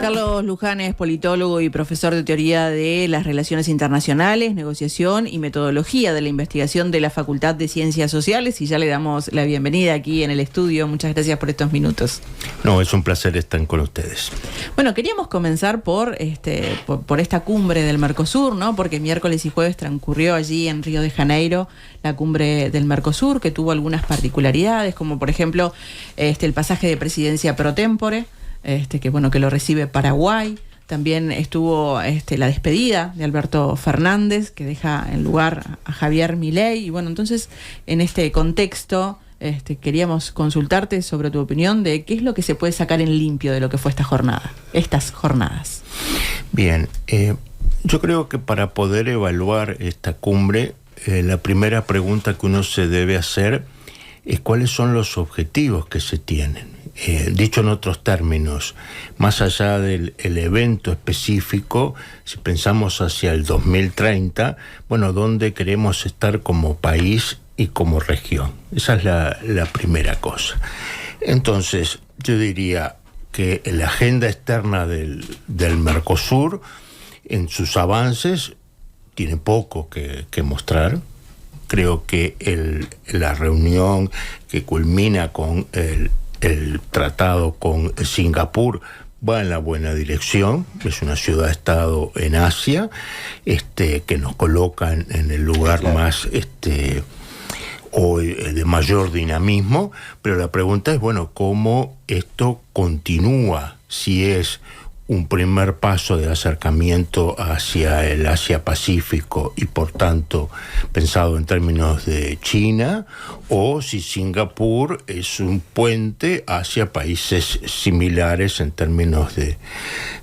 Carlos Luján es politólogo y profesor de teoría de las relaciones internacionales, negociación y metodología de la investigación de la Facultad de Ciencias Sociales, y ya le damos la bienvenida aquí en el estudio. Muchas gracias por estos minutos. No, es un placer estar con ustedes. Bueno, queríamos comenzar por esta cumbre del Mercosur, ¿no? Porque miércoles y jueves transcurrió allí en Río de Janeiro la cumbre del Mercosur, que tuvo algunas particularidades, como por ejemplo el pasaje de presidencia pro tempore, que lo recibe Paraguay. También estuvo la despedida de Alberto Fernández, que deja en lugar a Javier Milei. Y bueno, entonces, en este contexto, queríamos consultarte sobre tu opinión de qué es lo que se puede sacar en limpio de lo que fue estas jornadas. Bien, yo creo que para poder evaluar esta cumbre, la primera pregunta que uno se debe hacer es cuáles son los objetivos que se tienen. Dicho en otros términos, más allá del evento específico, si pensamos hacia el 2030, bueno, ¿dónde queremos estar como país y como región? Esa es la primera cosa. Entonces, yo diría que la agenda externa del Mercosur, en sus avances, tiene poco que mostrar. Creo que la reunión que culmina con el tratado con Singapur va en la buena dirección. Es una ciudad-estado en Asia, que nos coloca en el lugar más hoy de mayor dinamismo, pero la pregunta es, bueno, ¿cómo esto continúa? Si es un primer paso de acercamiento hacia el Asia-Pacífico y por tanto pensado en términos de China, o si Singapur es un puente hacia países similares en términos de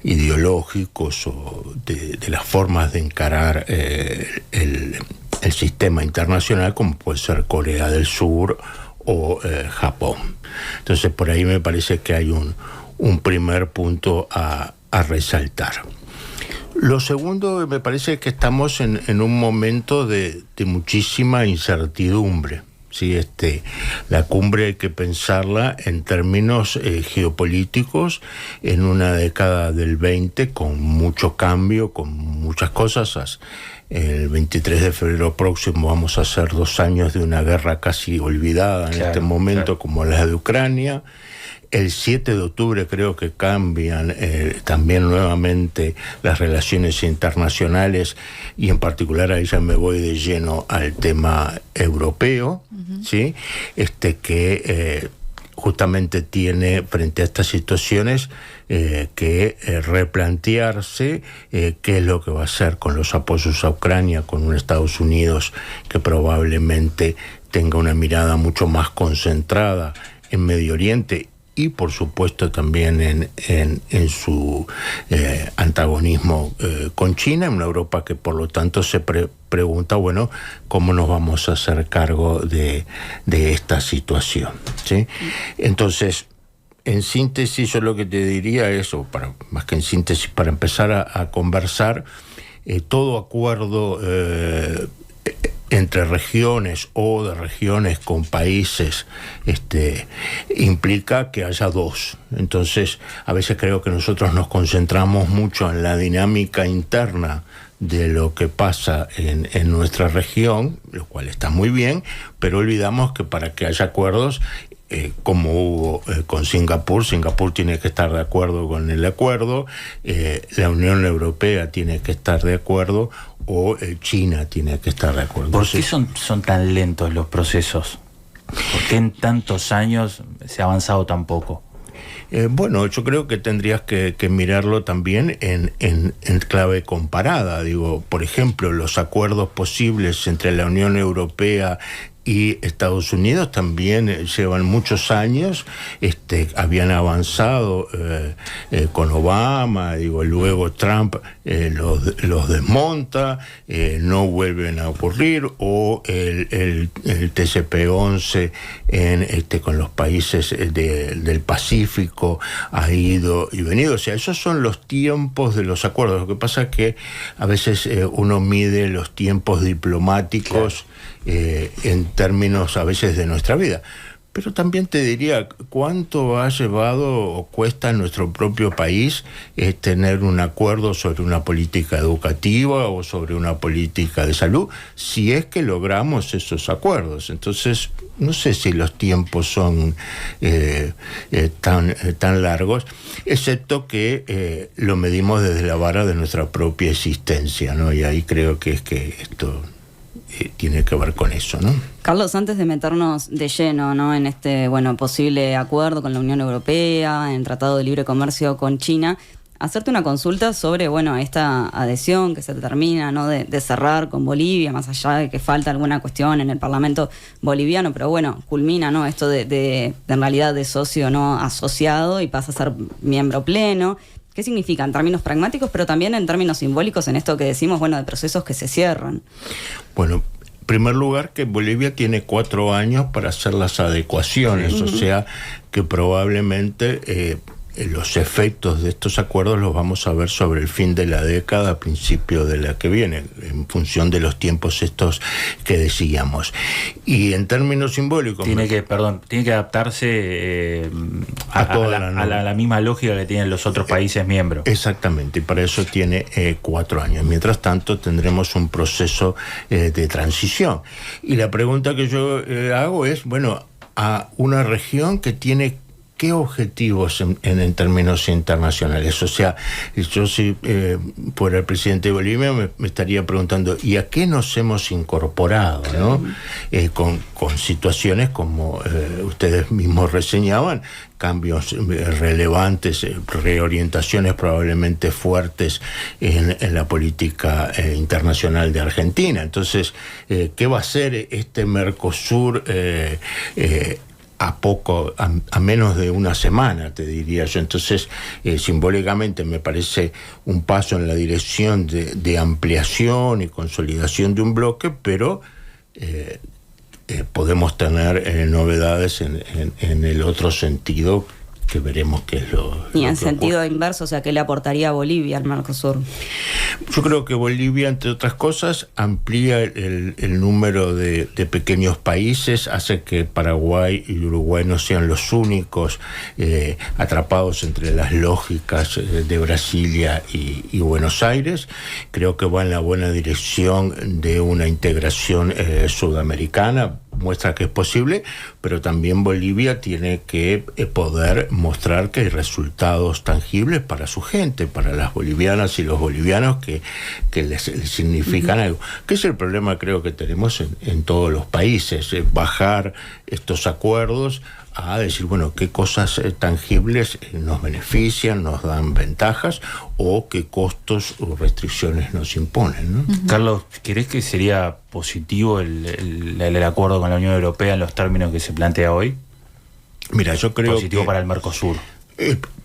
ideológicos o de las formas de encarar el sistema internacional, como puede ser Corea del Sur o Japón. Entonces por ahí me parece que hay un primer punto a resaltar. Lo segundo, me parece que estamos en un momento de muchísima incertidumbre. ¿Sí? La cumbre hay que pensarla en términos geopolíticos, en una década del 20 con mucho cambio, con muchas cosas. El 23 de febrero próximo vamos a hacer 2 años de una guerra casi olvidada en este momento, como la de Ucrania. El 7 de octubre creo que cambian también nuevamente las relaciones internacionales, y en particular ahí ya me voy de lleno al tema europeo, ¿sí? Que justamente tiene frente a estas situaciones que replantearse qué es lo que va a hacer con los apoyos a Ucrania, con un Estados Unidos que probablemente tenga una mirada mucho más concentrada en Medio Oriente, y por supuesto también en su antagonismo con China, en una Europa que por lo tanto se pregunta, bueno, ¿cómo nos vamos a hacer cargo de esta situación? ¿Sí? Entonces, en síntesis, yo lo que te diría es, más que en síntesis, para empezar a conversar, todo acuerdo entre regiones o de regiones con países implica que haya dos. Entonces, a veces creo que nosotros nos concentramos mucho en la dinámica interna de lo que pasa en nuestra región, lo cual está muy bien, pero olvidamos que para que haya acuerdos, como hubo con Singapur tiene que estar de acuerdo con el acuerdo, la Unión Europea tiene que estar de acuerdo, o China tiene que estar de acuerdo. ¿Por qué son tan lentos los procesos? ¿Por qué en tantos años se ha avanzado tan poco? Bueno, yo creo que tendrías que mirarlo también en clave comparada. Digo, por ejemplo, los acuerdos posibles entre la Unión Europea y Estados Unidos también llevan muchos años, habían avanzado con Obama, luego Trump los desmonta, no vuelven a ocurrir, o el TCP-11 con los países del Pacífico ha ido y venido. O sea, esos son los tiempos de los acuerdos. Lo que pasa es que a veces uno mide los tiempos diplomáticos en términos a veces de nuestra vida. Pero también te diría, ¿cuánto ha llevado o cuesta en nuestro propio país tener un acuerdo sobre una política educativa o sobre una política de salud, si es que logramos esos acuerdos? Entonces, no sé si los tiempos son tan largos, excepto que lo medimos desde la vara de nuestra propia existencia, ¿no? Y ahí creo que esto tiene que ver con eso, ¿no? Carlos, antes de meternos de lleno, ¿no?, en este posible acuerdo con la Unión Europea, en Tratado de Libre Comercio con China, hacerte una consulta sobre esta adhesión que se termina, ¿no?, de cerrar con Bolivia, más allá de que falta alguna cuestión en el Parlamento boliviano, pero culmina, ¿no?, esto de en realidad de socio no asociado y pasa a ser miembro pleno. ¿Qué significa en términos pragmáticos, pero también en términos simbólicos en esto que decimos, de procesos que se cierran? Bueno, en primer lugar, que Bolivia tiene 4 años para hacer las adecuaciones, o sea que probablemente los efectos de estos acuerdos los vamos a ver sobre el fin de la década, a principio de la que viene, en función de los tiempos estos que decíamos. Y en términos simbólicos... Tiene que adaptarse a la misma lógica que tienen los otros países miembros. Exactamente, y para eso tiene 4 años. Mientras tanto, tendremos un proceso de transición. Y la pregunta que yo hago es, a una región que tiene ¿qué objetivos en términos internacionales? O sea, yo si fuera el presidente de Bolivia me estaría preguntando, ¿y a qué nos hemos incorporado, ¿no? Con situaciones como ustedes mismos reseñaban, cambios relevantes, reorientaciones probablemente fuertes en la política internacional de Argentina. Entonces, ¿qué va a hacer este Mercosur a menos de una semana, te diría yo? Entonces, simbólicamente me parece un paso en la dirección de ampliación y consolidación de un bloque, pero podemos tener novedades en el otro sentido, que veremos qué es lo... Y en sentido inverso, o sea, ¿qué le aportaría a Bolivia al Mercosur? Yo creo que Bolivia, entre otras cosas, amplía el número de pequeños países, hace que Paraguay y Uruguay no sean los únicos atrapados entre las lógicas de Brasilia y Buenos Aires. Creo que va en la buena dirección de una integración sudamericana, muestra que es posible, pero también Bolivia tiene que poder mostrar que hay resultados tangibles para su gente, para las bolivianas y los bolivianos que les significan algo. Que es el problema, creo, que tenemos en todos los países, bajar estos acuerdos a decir, qué cosas tangibles nos benefician, nos dan ventajas, o qué costos o restricciones nos imponen, ¿no? Carlos, ¿crees que sería positivo el acuerdo con la Unión Europea en los términos que se plantea hoy? Mira, yo creo positivo que para el Mercosur.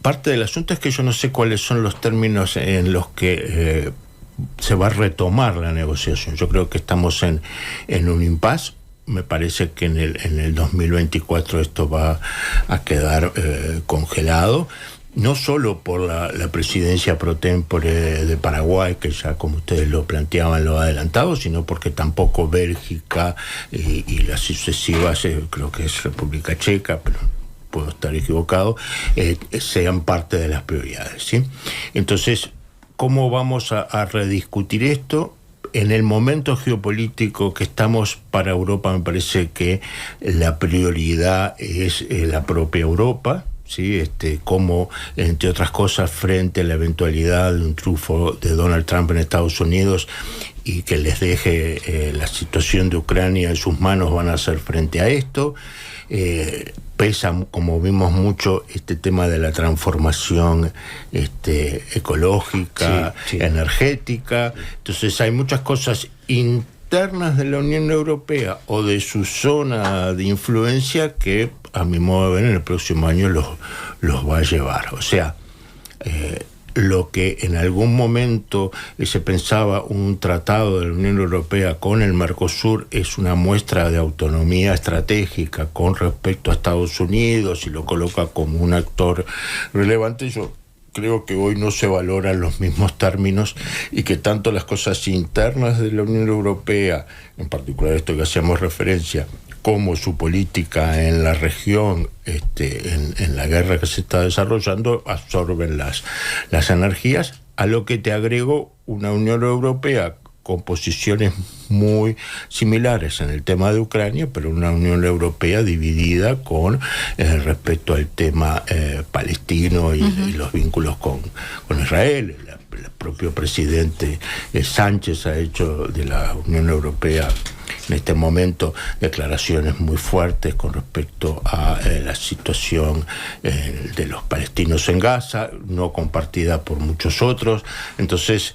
Parte del asunto es que yo no sé cuáles son los términos en los que se va a retomar la negociación. Yo creo que estamos en un impasse. Me parece que en el 2024 esto va a quedar congelado, no solo por la presidencia pro tempore de Paraguay, que ya, como ustedes lo planteaban, lo ha adelantado, sino porque tampoco Bélgica y las sucesivas, creo que es República Checa, pero puedo estar equivocado, sean parte de las prioridades, ¿sí? Entonces, ¿cómo vamos a rediscutir esto? En el momento geopolítico que estamos para Europa, me parece que la prioridad es la propia Europa, ¿sí? Como, entre otras cosas, frente a la eventualidad de un triunfo de Donald Trump en Estados Unidos y que les deje la situación de Ucrania en sus manos, van a hacer frente a esto. Pesa, como vimos, mucho este tema de la transformación ecológica, energética. Entonces hay muchas cosas internas de la Unión Europea o de su zona de influencia que, a mi modo de ver, en el próximo año los va a llevar. O sea, lo que en algún momento se pensaba un tratado de la Unión Europea con el Mercosur es una muestra de autonomía estratégica con respecto a Estados Unidos y lo coloca como un actor relevante. Yo creo que hoy no se valoran los mismos términos y que tanto las cosas internas de la Unión Europea, en particular esto que hacemos referencia, cómo su política en la región, en la guerra que se está desarrollando, absorben las energías, a lo que te agrego una Unión Europea con posiciones muy similares en el tema de Ucrania, pero una Unión Europea dividida con respecto al tema palestino y los vínculos con Israel. El propio presidente Sánchez ha hecho de la Unión Europea en este momento declaraciones muy fuertes con respecto a la situación de los palestinos en Gaza, no compartida por muchos otros. Entonces,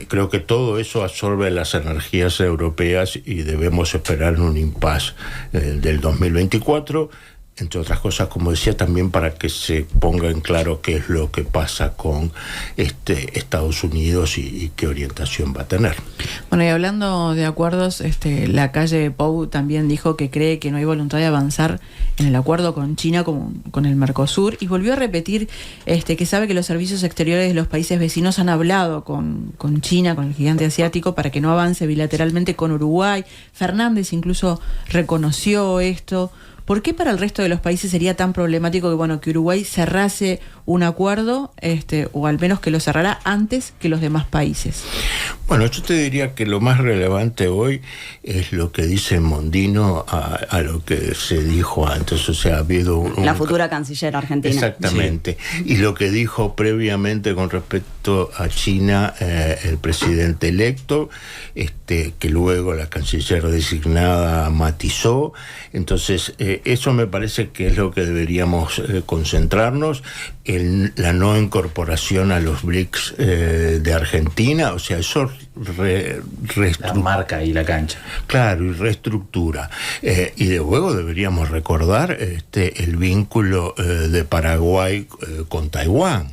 creo que todo eso absorbe las energías europeas y debemos esperar un impasse del 2024. Entre otras cosas, como decía, también para que se ponga en claro qué es lo que pasa con Estados Unidos y qué orientación va a tener. Bueno, y hablando de acuerdos, la calle Pou también dijo que cree que no hay voluntad de avanzar en el acuerdo con China con el Mercosur, y volvió a repetir que sabe que los servicios exteriores de los países vecinos han hablado con China, con el gigante asiático, para que no avance bilateralmente con Uruguay. Fernández incluso reconoció esto. ¿Por qué para el resto de los países sería tan problemático que Uruguay cerrase un acuerdo, o al menos que lo cerrara antes que los demás países? Bueno, yo te diría que lo más relevante hoy es lo que dice Mondino a lo que se dijo antes. O sea, ha habido la futura canciller argentina. Exactamente. Sí. Y lo que dijo previamente con respecto a China el presidente electo, que luego la canciller designada matizó. Entonces, eso me parece que es lo que deberíamos concentrarnos en la no incorporación a los BRICS de Argentina. O sea, eso la marca y la cancha. Claro, y reestructura. Y luego deberíamos recordar el vínculo de Paraguay con Taiwán.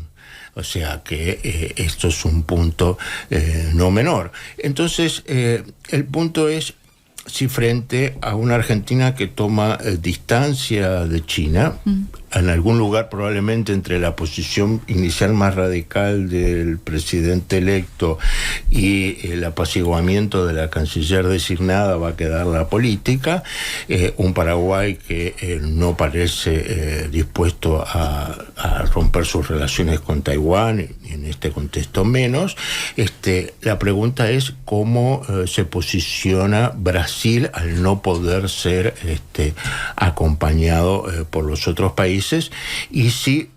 O sea que esto es un punto no menor. Entonces, el punto es si frente a una Argentina que toma distancia de China, en algún lugar probablemente entre la posición inicial más radical del presidente electo y el apaciguamiento de la canciller designada, va a quedar la política, un Paraguay que no parece dispuesto a romper sus relaciones con Taiwán, y en este contexto menos. La pregunta es cómo se posiciona Brasil al no poder ser acompañado por los otros países, y si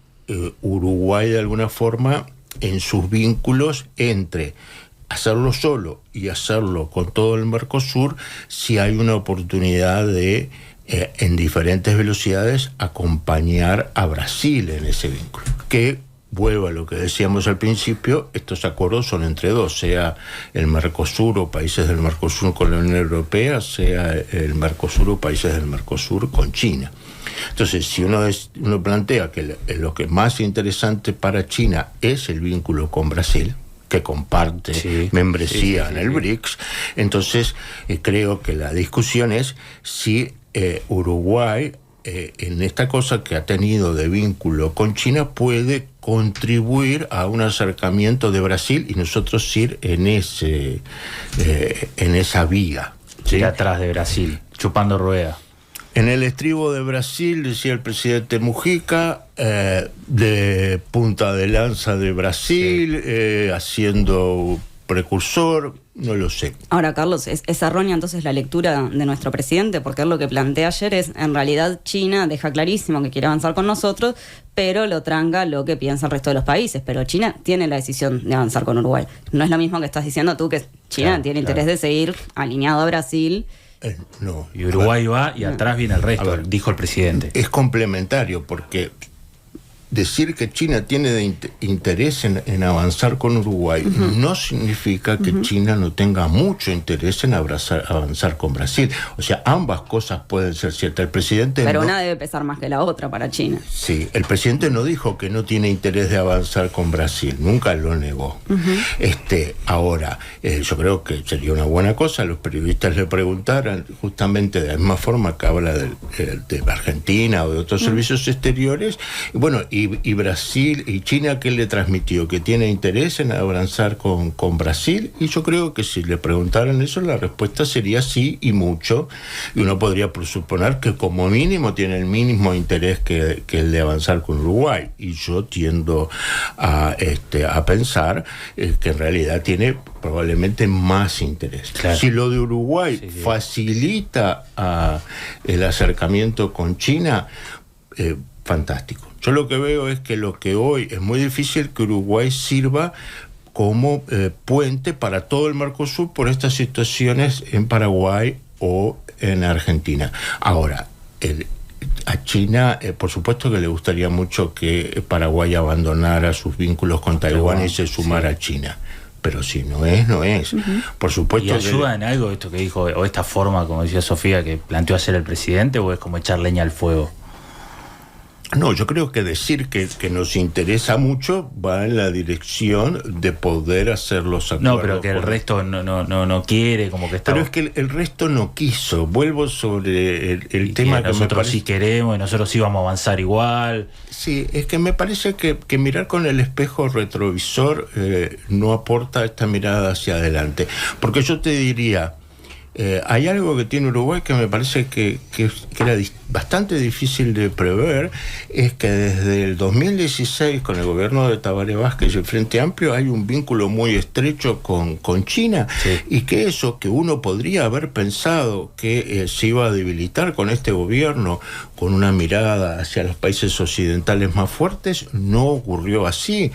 Uruguay de alguna forma en sus vínculos entre hacerlo solo y hacerlo con todo el Mercosur, si hay una oportunidad de en diferentes velocidades acompañar a Brasil en ese vínculo. Que vuelvo a lo que decíamos al principio, estos acuerdos son entre dos, sea el Mercosur o países del Mercosur con la Unión Europea, sea el Mercosur o países del Mercosur con China. Entonces, si uno plantea que lo que más interesante para China es el vínculo con Brasil, que comparte membresía en el BRICS, entonces creo que la discusión es si Uruguay, en esta cosa que ha tenido de vínculo con China, puede contribuir a un acercamiento de Brasil y nosotros ir en esa vía. ¿Sí? Ir atrás de Brasil, chupando rueda. En el estribo de Brasil, decía el presidente Mujica, de punta de lanza de Brasil, haciendo precursor, no lo sé. Ahora, Carlos, ¿es errónea entonces la lectura de nuestro presidente? Porque él lo que plantea ayer es, en realidad China deja clarísimo que quiere avanzar con nosotros, pero lo tranca lo que piensa el resto de los países. Pero China tiene la decisión de avanzar con Uruguay. No es lo mismo que estás diciendo tú, que China tiene interés de seguir alineado a Brasil. No. Y Uruguay va y atrás viene el resto, dijo el presidente. Es complementario, porque decir que China tiene interés en avanzar con Uruguay no significa que China no tenga mucho interés en avanzar con Brasil. O sea, ambas cosas pueden ser ciertas. El presidente Pero una debe pesar más que la otra para China. Sí, el presidente no dijo que no tiene interés de avanzar con Brasil, nunca lo negó. Ahora, yo creo que sería una buena cosa, los periodistas le preguntaran justamente de la misma forma que habla de Argentina o de otros servicios exteriores, y y Brasil y China, ¿qué le transmitió? ¿Que tiene interés en avanzar con Brasil? Y yo creo que si le preguntaran eso, la respuesta sería sí y mucho. Y uno podría presuponer que como mínimo tiene el mismo interés que el de avanzar con Uruguay. Y yo tiendo a pensar que en realidad tiene probablemente más interés. Claro. Si lo de Uruguay sí. facilita el acercamiento con China, fantástico. Yo lo que veo es que lo que hoy es muy difícil que Uruguay sirva como puente para todo el Mercosur por estas situaciones en Paraguay o en Argentina. Ahora, a China, por supuesto que le gustaría mucho que Paraguay abandonara sus vínculos con Taiwán y se sumara a China. Pero si no es, no es. Uh-huh. Por supuesto. ¿Y ayuda en algo esto que dijo, o esta forma, como decía Sofía, que planteó hacer el presidente, o es como echar leña al fuego? No, yo creo que decir que nos interesa mucho va en la dirección de poder hacer los acuerdos. No, pero que el resto no quiere, como que está... Pero es que el resto no quiso. Vuelvo sobre el tema que nosotros sí queremos y nosotros sí vamos a avanzar igual. Sí, es que me parece que mirar con el espejo retrovisor no aporta esta mirada hacia adelante. Porque yo te diría... hay algo que tiene Uruguay que me parece que era bastante difícil de prever, es que desde el 2016 con el gobierno de Tabaré Vázquez y el Frente Amplio hay un vínculo muy estrecho con China, sí. Y que eso que uno podría haber pensado que se iba a debilitar con este gobierno, con una mirada hacia los países occidentales más fuertes, no ocurrió así.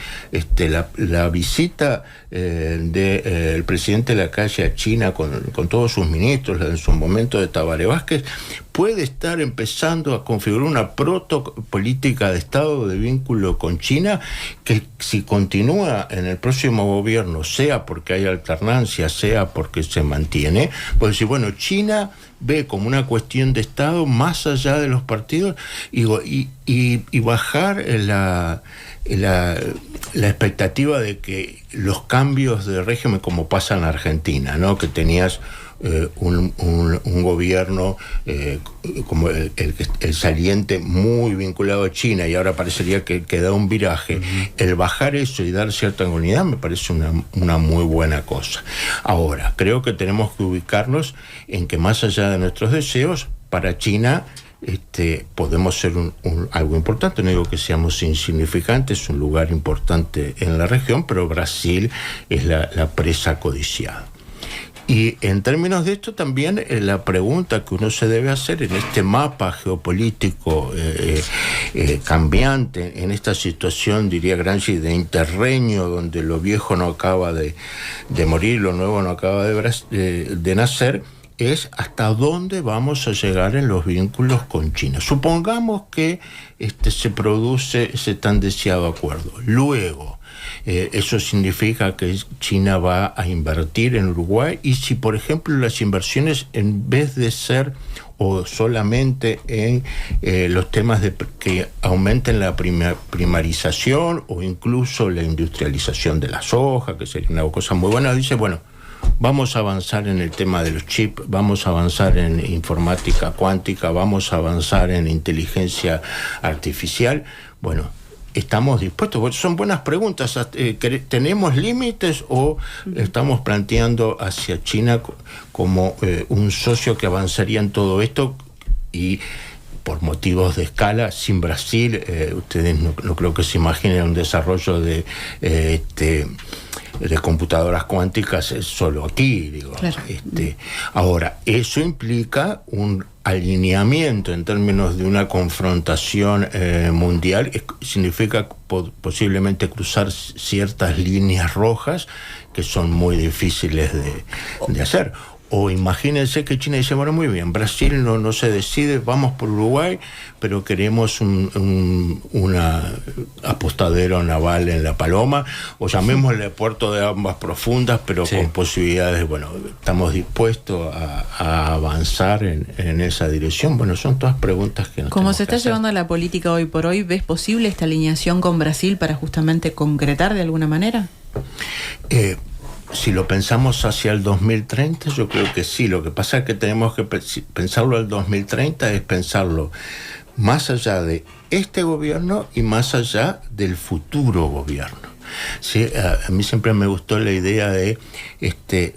La visita del presidente Lacalle a China con todos sus ministros, en su momento de Tabaré Vázquez, puede estar empezando a configurar una política de Estado de vínculo con China que, si continúa en el próximo gobierno, sea porque hay alternancia, sea porque se mantiene, pues decir, bueno, China ve como una cuestión de Estado más allá de los partidos y bajar la expectativa de que los cambios de régimen, como pasa en Argentina, ¿no? Que tenías un gobierno como el saliente muy vinculado a China y ahora parecería que da un viraje. Uh-huh. El bajar eso y dar cierta unidad me parece una muy buena cosa. Ahora, creo que tenemos que ubicarnos en que más allá de nuestros deseos, para China podemos ser algo importante. No digo que seamos insignificantes, es un lugar importante en la región, pero Brasil es la presa codiciada. Y en términos de esto también la pregunta que uno se debe hacer en este mapa geopolítico cambiante, en esta situación, diría Gramsci, de interreño, donde lo viejo no acaba de morir, lo nuevo no acaba de nacer, es hasta dónde vamos a llegar en los vínculos con China. Supongamos que se produce ese tan deseado acuerdo. Luego, eso significa que China va a invertir en Uruguay, y si, por ejemplo, las inversiones, en vez de ser o solamente en los temas que aumenten la primarización o incluso la industrialización de la soja, que sería una cosa muy buena, dice, bueno, vamos a avanzar en el tema de los chips, vamos a avanzar en informática cuántica, vamos a avanzar en inteligencia artificial. Bueno, ¿estamos dispuestos? Son buenas preguntas. ¿Tenemos límites o estamos planteando hacia China como un socio que avanzaría en todo esto? Y por motivos de escala, sin Brasil, ustedes no creo que se imaginen un desarrollo de computadoras cuánticas solo aquí, digo. Claro. Ahora, eso implica un alineamiento en términos de una confrontación mundial. Significa posiblemente cruzar ciertas líneas rojas que son muy difíciles de hacer. O imagínense que China dice, bueno, muy bien, Brasil no se decide, vamos por Uruguay, pero queremos una apostadero naval en La Paloma, o llamémosle Puerto de Aguas Profundas, pero sí, con posibilidades, bueno, estamos dispuestos a avanzar en esa dirección. Bueno, son todas preguntas que nos Como se está hacer. llevando a la política hoy por hoy, ¿ves posible esta alineación con Brasil para justamente concretar de alguna manera? Si lo pensamos hacia el 2030, yo creo que sí. Lo que pasa es que tenemos que pensarlo al 2030, es pensarlo más allá de este gobierno y más allá del futuro gobierno. Sí, a mí siempre me gustó la idea de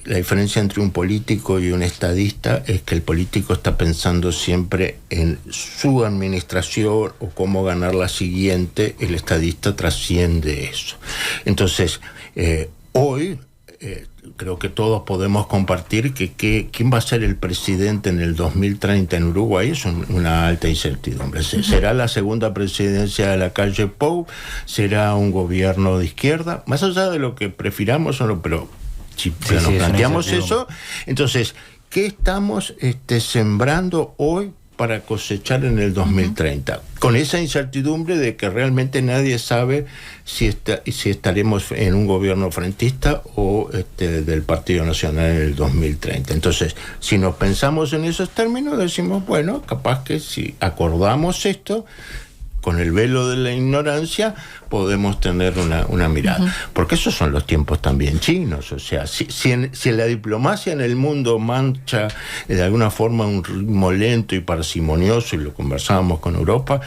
la diferencia entre un político y un estadista es que el político está pensando siempre en su administración o cómo ganar la siguiente, el estadista trasciende eso. Entonces, hoy creo que todos podemos compartir que quién va a ser el presidente en el 2030 en Uruguay es una alta incertidumbre. ¿Será la segunda presidencia de la calle Pou? ¿Será un gobierno de izquierda? Más allá de lo que prefiramos o no, pero si nos planteamos eso, entonces, ¿qué estamos sembrando hoy para cosechar en el 2030? Con esa incertidumbre de que realmente nadie sabe si estaremos en un gobierno frentista o del Partido Nacional en el 2030. Entonces, si nos pensamos en esos términos, decimos, bueno, capaz que si acordamos esto, con el velo de la ignorancia, podemos tener una mirada. Porque esos son los tiempos también chinos. O sea, si la diplomacia en el mundo marcha de alguna forma a un ritmo lento y parsimonioso, y lo conversábamos con Europa,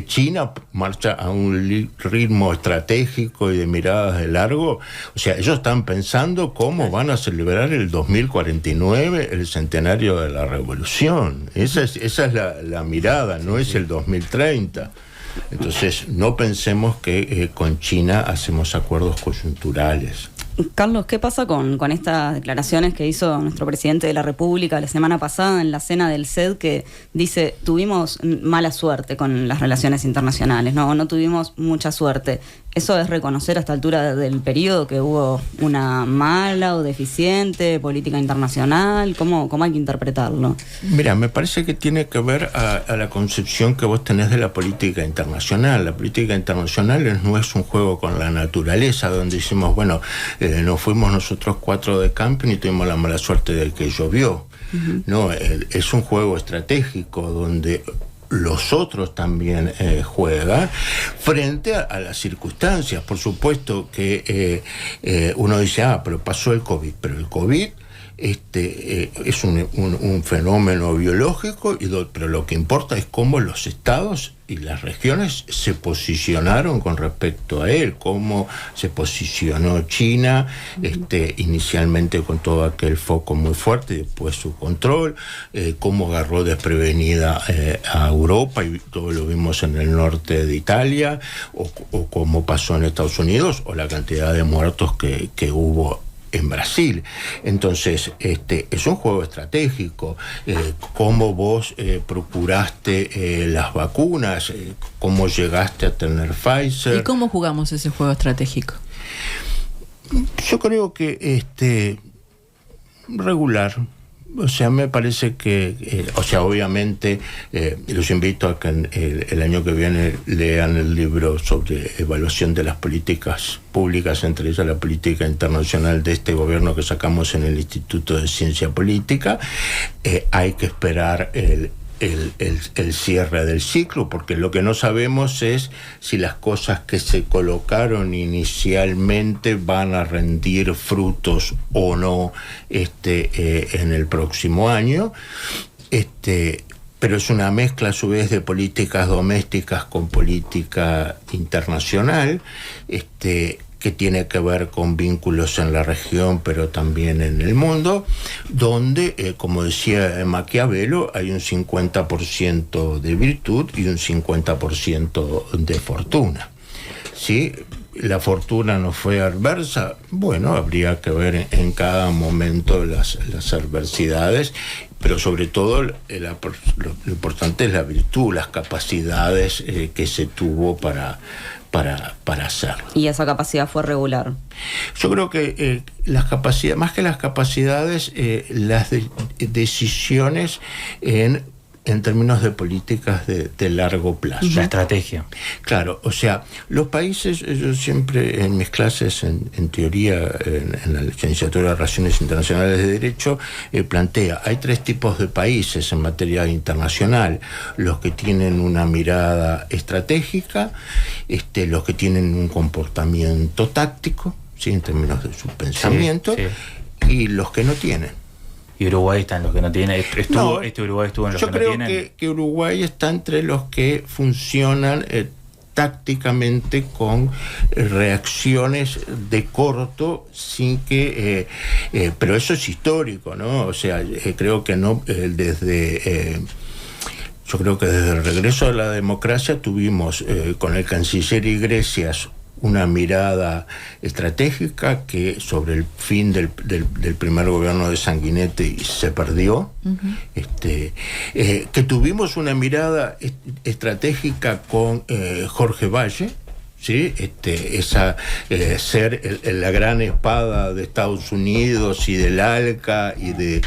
China marcha a un ritmo estratégico y de miradas de largo. O sea, ellos están pensando cómo van a celebrar el 2049, el centenario de la revolución. Esa es la mirada, no es el 2030. Entonces, no pensemos que con China hacemos acuerdos coyunturales. Carlos, ¿qué pasa con estas declaraciones que hizo nuestro presidente de la República la semana pasada en la cena del CED, que dice, tuvimos mala suerte con las relaciones internacionales, no tuvimos mucha suerte? ¿Eso es reconocer a esta altura del periodo que hubo una mala o deficiente política internacional? ¿Cómo hay que interpretarlo? Mira, me parece que tiene que ver a la concepción que vos tenés de la política internacional. La política internacional no es un juego con la naturaleza, donde decimos, bueno, nos fuimos nosotros 4 de camping y tuvimos la mala suerte de que llovió. No, es un juego estratégico donde los otros también juegan frente a las circunstancias. Por supuesto que uno dice, pero pasó el COVID, pero el COVID es un fenómeno biológico, pero lo que importa es cómo los estados y las regiones se posicionaron con respecto a él, cómo se posicionó China, inicialmente con todo aquel foco muy fuerte, después su control, cómo agarró desprevenida a Europa, y todo lo vimos en el norte de Italia, o cómo pasó en Estados Unidos, o la cantidad de muertos que hubo en Brasil. Entonces, es un juego estratégico. Cómo vos procuraste las vacunas, cómo llegaste a tener Pfizer. ¿Y cómo jugamos ese juego estratégico? Yo creo que regular. O sea, me parece que, obviamente, los invito a que el año que viene lean el libro sobre evaluación de las políticas públicas, entre ellas la política internacional de este gobierno que sacamos en el Instituto de Ciencia Política. Hay que esperar el cierre del ciclo, porque lo que no sabemos es si las cosas que se colocaron inicialmente van a rendir frutos o no en el próximo año. Pero es una mezcla a su vez de políticas domésticas con política internacional, que tiene que ver con vínculos en la región, pero también en el mundo, donde, como decía Maquiavelo, hay un 50% de virtud y un 50% de fortuna. ¿Sí? La fortuna no fue adversa, bueno, habría que ver en cada momento las adversidades, pero sobre todo lo importante es la virtud, las capacidades que se tuvo para hacerlo. ¿Y esa capacidad fue regular? Yo creo que las capacidades, más que las capacidades, las decisiones en términos de políticas de largo plazo. La estrategia. Claro, o sea, los países, yo siempre en mis clases en teoría, en la licenciatura de Relaciones Internacionales de Derecho, plantea, hay 3 tipos de países en materia internacional: los que tienen una mirada estratégica, los que tienen un comportamiento táctico, ¿sí?, en términos de su pensamiento, y los que no tienen. ¿Y Uruguay está en los que no tiene? No, ¿Este Uruguay estuvo en los yo que no creo tienen? que Uruguay está entre los que funcionan tácticamente con reacciones de corto sin que pero eso es histórico, ¿no? O sea, creo que no yo creo que desde el regreso a la democracia tuvimos con el canciller Iglesias una mirada estratégica que sobre el fin del primer gobierno de Sanguinetti se perdió. Que tuvimos una mirada estratégica con Jorge Valle, ¿sí? Ser la gran espada de Estados Unidos y del ALCA y de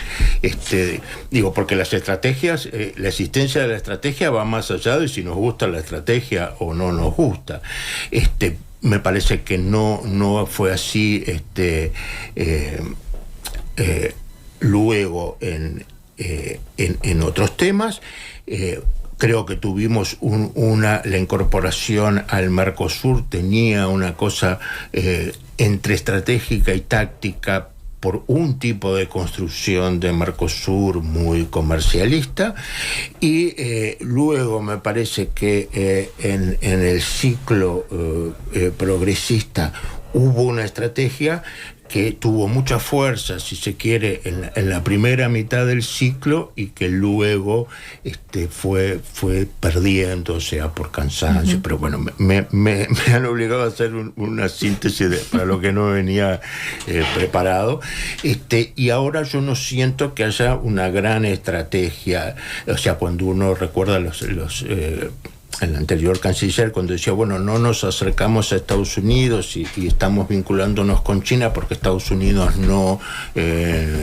porque las estrategias, la existencia de la estrategia va más allá de si nos gusta la estrategia o no nos gusta. Me parece que no fue así luego en otros temas. Creo que tuvimos la incorporación al Mercosur tenía una cosa entre estratégica y táctica por un tipo de construcción de Mercosur muy comercialista, y luego me parece que en el ciclo progresista hubo una estrategia que tuvo mucha fuerza, si se quiere, en la primera mitad del ciclo, y que luego fue perdiendo, sea por cansancio. Pero bueno, me han obligado a hacer una síntesis para lo que no venía preparado. Y ahora yo no siento que haya una gran estrategia. O sea, cuando uno recuerda el anterior canciller, cuando decía, bueno, no nos acercamos a Estados Unidos y estamos vinculándonos con China porque Estados Unidos no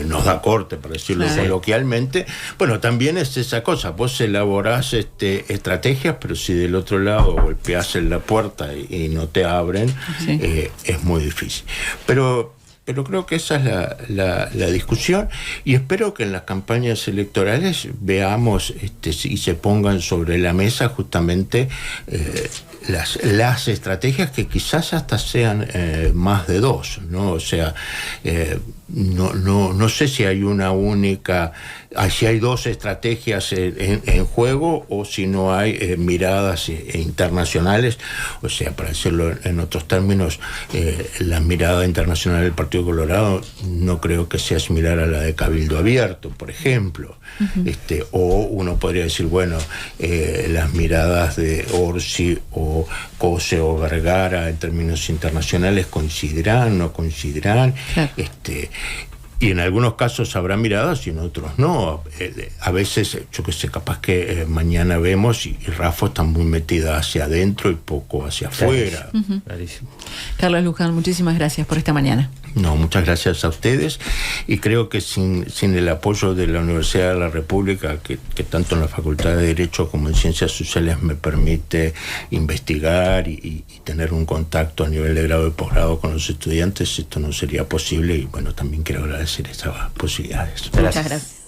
nos da corte, para decirlo coloquialmente. Bueno, también es esa cosa, vos elaborás estrategias, pero si del otro lado golpeás en la puerta y no te abren, es muy difícil. Pero creo que esa es la discusión, y espero que en las campañas electorales veamos y se pongan sobre la mesa justamente las estrategias, que quizás hasta sean más de dos, ¿no? O sea, no sé si hay una única, si hay dos estrategias en juego, o si no hay miradas internacionales. O sea, para decirlo en otros términos, la mirada internacional del Partido Colorado no creo que sea similar a la de Cabildo Abierto, por ejemplo. O uno podría decir, bueno, las miradas de Orsi o Cose o Vergara en términos internacionales coincidirán, no coincidirán. Claro. Y en algunos casos habrá miradas y en otros no. A veces, yo qué sé, capaz que mañana vemos y Rafa está muy metida hacia adentro y poco hacia afuera. Clarísimo. Carlos Luján, muchísimas gracias por esta mañana. No, muchas gracias a ustedes, y creo que sin el apoyo de la Universidad de la República, que tanto en la Facultad de Derecho como en Ciencias Sociales me permite investigar y tener un contacto a nivel de grado y posgrado con los estudiantes, esto no sería posible, y bueno, también quiero agradecer esas posibilidades. Muchas gracias.